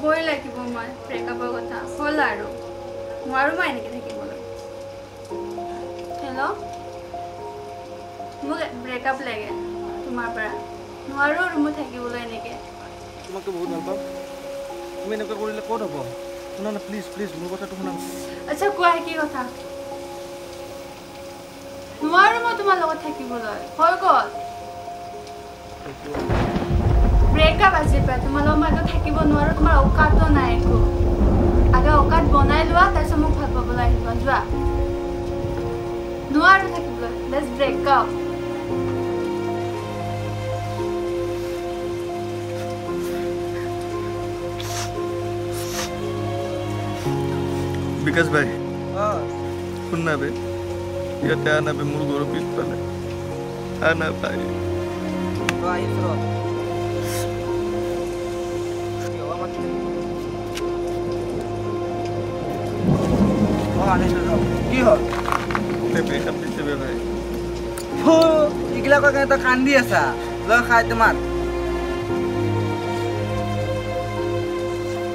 ক'বই লাগিব মই ব্ৰেকআপৰ কথা হ'ল আৰু নোৱাৰো মই এনেকৈ থাকিবলৈ হেল্ল' মোক ব্ৰেকআপ লাগে তোমাৰ পৰা নোৱাৰো আৰু মই থাকিবলৈ এনেকৈ তোমাক বহুত ভাল পাওঁ তুমি এনেকৈ কৰিলে ক'ত হ'ব শুনা না প্লিজ প্লিজ মোৰ কথাটো শুনা আচ্ছা কোৱা কি কথা নোৱাৰো মই তোমাৰ লগত থাকিবলৈ হৈ গ'ল ব্ৰেকআপ আজিৰ পৰা তোমাৰ লগত মই থাকিব নোৱাৰো তোমাৰ অকাতো নাই একো আগে অকাত বনাই লোৱা তাৰপিছত মোক ভাল পাবলৈ আহিবা যোৱা নোৱাৰো থাকিবলৈ লেটছ ব্ৰেকআপ বিকাশ ভাই শুন না বে ইয়াতে আনা বে মোৰ ঘৰৰ পিছফালে আনা ভাই কি হ'ল ব্ৰেকআপ দিছে বে ভাই এইগিলাকৰ কাৰণে তই কান্দি আছা লৈ খাই তোমাৰ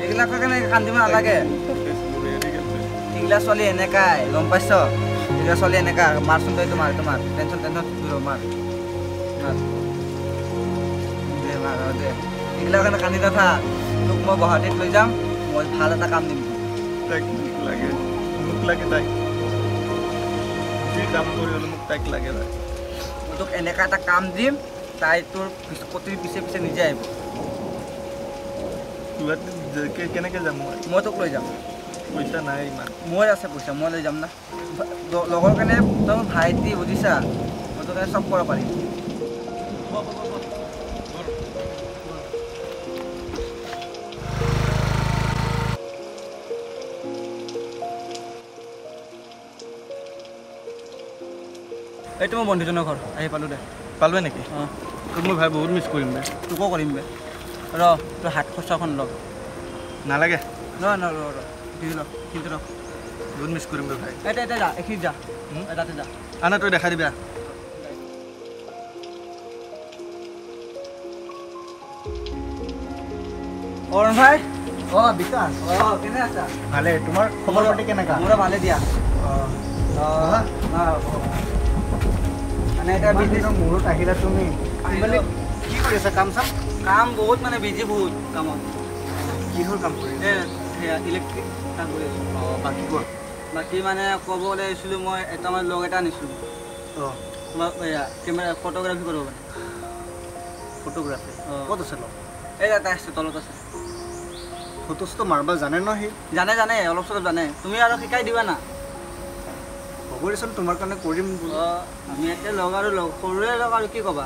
এইগিলাকৰ কাৰণে কান্দিব নালাগে এইগিলা ছোৱালী এনেকাই গম পাইছ এইগিলা ছোৱালী এনেকা মাৰচোন তই তোমাৰ তোমাৰ টেনশ্যন দূৰ মাৰ দে মাৰ দে এইগিলাৰ কাৰণে কান্দি নাথাক তোক মই গুৱাহাটীত লৈ যাম মই ভাল এটা কাম দিম তাইক লাগে মোক লাগে তাইক যি কাম কৰি হ'লে মোক তাইক লাগে ভাই মই তোক এনেকা এটা কাম দিম তাই তোৰ প্ৰতিৰ পিছে পিছে নিজে আহিব কেনেকৈ যাম মই তোক লৈ যাম পইচা নাই ইমান মোৰ আছে পইচা মই লৈ যাম না লগৰ কাৰণে তই ভাইটি বুজিছা মই তোৰ কাৰণে চব কৰিব পাৰিম এইটো মোৰ বন্ধুজনৰ ঘৰ আহি পালোঁ দে পালোৱে নেকি অঁ তোক মই ভাই বহুত মিছ কৰিম বে তোকো কৰিম বে ৰ তই হাত খৰচাখন ল নালাগে ৰ দি ল কিন্তু ৰ বহুত মিছ কৰিম বে ভাই এতিয়া যা এইখিনিত যা তাতে যা আনা তই দেখাই দিবা অৰুণ ভাই বিকাশ কেনে আছা ভালে তোমাৰ খবৰ পাতি কেনেকুৱা মোৰো ভালে দিয়া মানে এতিয়া বিজনেছ মূৰত আহিলা তুমি মানে কি কৰি আছা কাম চাম কাম বহুত মানে বিজি বহুত কামত কিহৰ কাম কৰি সেয়া ইলেক্ট্ৰিক কাম কৰি আছোঁ বাকী ক'ত বাকী মানে ক'বলৈ আহিছিলোঁ মই এটা মানে লগ এটা আনিছিলোঁ তোমাক এয়া কেমেৰা ফটোগ্ৰাফী কৰিব মানে ফটোগ্ৰাফী ক'ত আছে লগ এই এটা আছে তলত আছে ফটো চটো মাৰিব জানে ন সি জানে অলপ চলপ জানে তুমি আৰু শিকাই দিবা না হ'ব দেচোন তোমাৰ কাৰণে কৰিম আমি এতিয়া লগ আৰু সৰুৱে লগ আৰু কি ক'বা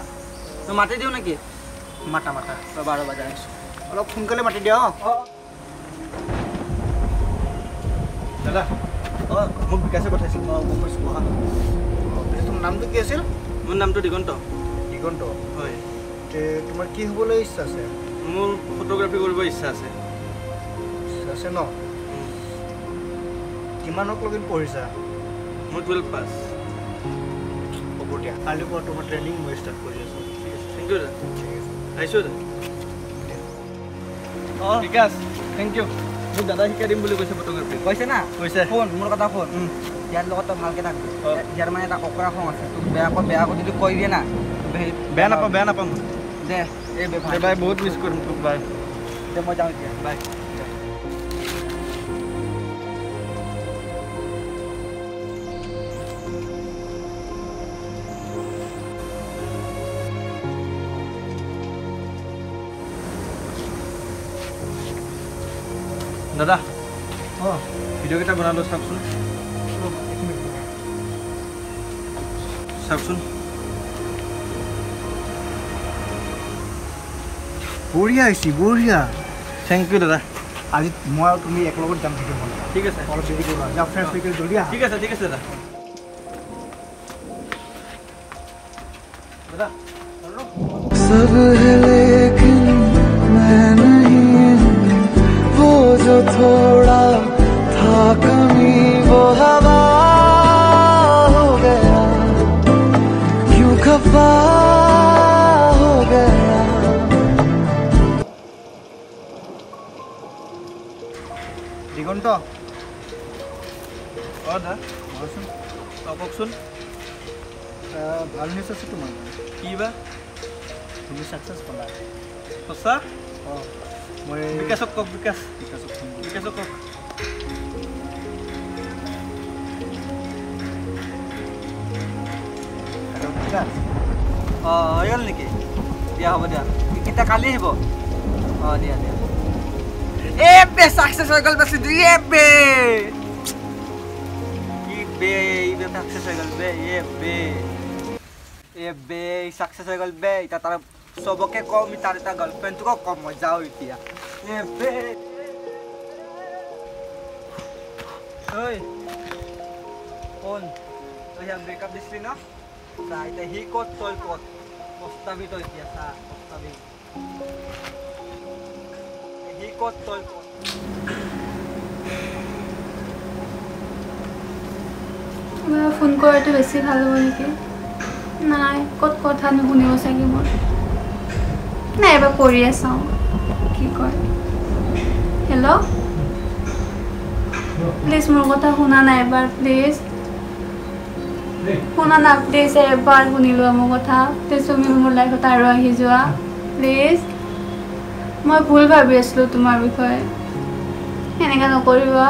তই মাতি দিওঁ নেকি মাতা ৰ'বা যাই আছোঁ অলপ সোনকালে মাতি দিয়া দাদা মোক বিকাশে পঠাইছিল গম পাইছোঁ তোমাৰ নামটো কি আছিল মোৰ নামটো দিগন্ত হয় তোমাৰ কি হ'বলৈ ইচ্ছা আছে মোৰ ফটোগ্ৰাফী কৰিব ইচ্ছা আছে ন কিমানক লগিন পঢ়িছা মোৰ 12 পাছ হ'ব দিয়া কালিৰ পৰা তোমাৰ ট্ৰেইনিং মই ষ্টাৰ্ট কৰি আছোঁ থেংক ইউ দাদা আহিছোঁ দাদা বিকাশ থেংক ইউ মোক দাদা শিকাই দিম বুলি কৈছে ফটোগ্ৰাফী কৈছে না কৈছে শুন মোৰ কথা শুন ইয়াৰ লগত তই ভালকৈ থাক ইয়াৰ মানে এটা অকৰা খং আছে তোক বেয়া যদি কৈ দিয়ে না বেয়া নাপাওঁ দে এই বাই বহুত মিছ কৰিম তোক বাই দে মই যাওঁ এতিয়া বাই দাদা ভিডিঅ' কেইটা বনালোঁ চাওকচোন বঢ়িয়া হৈছে বঢ়িয়া থেংক ইউ দাদা আজি মই আৰু তুমি একেলগত যাম ভিডিঅ' বনাব ঠিক আছে অলপ দেৰি কৰিবা যাওঁ ফ্ৰেণ্ডছ উইকেল জলদি আহা ঠিক আছে দাদা सब है लेकिन मैं नहीं वो जो थोड़ा था कमी वो हवा हो गया क्यों खफा हो गया কওকচোন কওকচোন ভাল নিউজ আছে তোমাৰ কি বা তুমি ছাকচেছ পালা সঁচা অঁ মই বিকাশক কওক বিকাশক কওক অঁ হৈ গ'ল নেকি দিয়া হ'ব দিয়া কেতিয়া কালি আহিব অঁ দিয়া দিয়া বে ছাকচেছ হৈ গ'ল বেছি দুই বে কি বে ছাকচেছ হৈ গ'ল বে ছাকচেছ হৈ গ'ল বে এতিয়া তাৰ চবকে কম তাৰ এটা গাৰ্লফ্ৰেণ্ডটোকো কম মই যাওঁ এতিয়া বে ঐ কোন তই ইয়াক ব্ৰেকআপ দিছিলি ন চা এতিয়া সি ক'ত তই ক'ত পস্তাবি তই এতিয়া চা পস্তাবি সি ক'ত তই ক'ত ফোন কৰাটো বেছি ভাল হ'ব নেকি নাই ক'ত কথা নুশুনিব চাগে মোৰ নাই এবাৰ কৰিয়ে চাওঁ কি কয় হেল্ল' প্লিজ মোৰ কথা শুনা নাই এবাৰ প্লিজ শুনা না প্লিজ এবাৰ শুনি লোৱা মোৰ কথা প্লিজ তুমি মোৰ লাইফত আৰু আহি যোৱা প্লিজ মই ভুল ভাবি আছিলোঁ তোমাৰ বিষয়ে এনেকুৱা নকৰিবা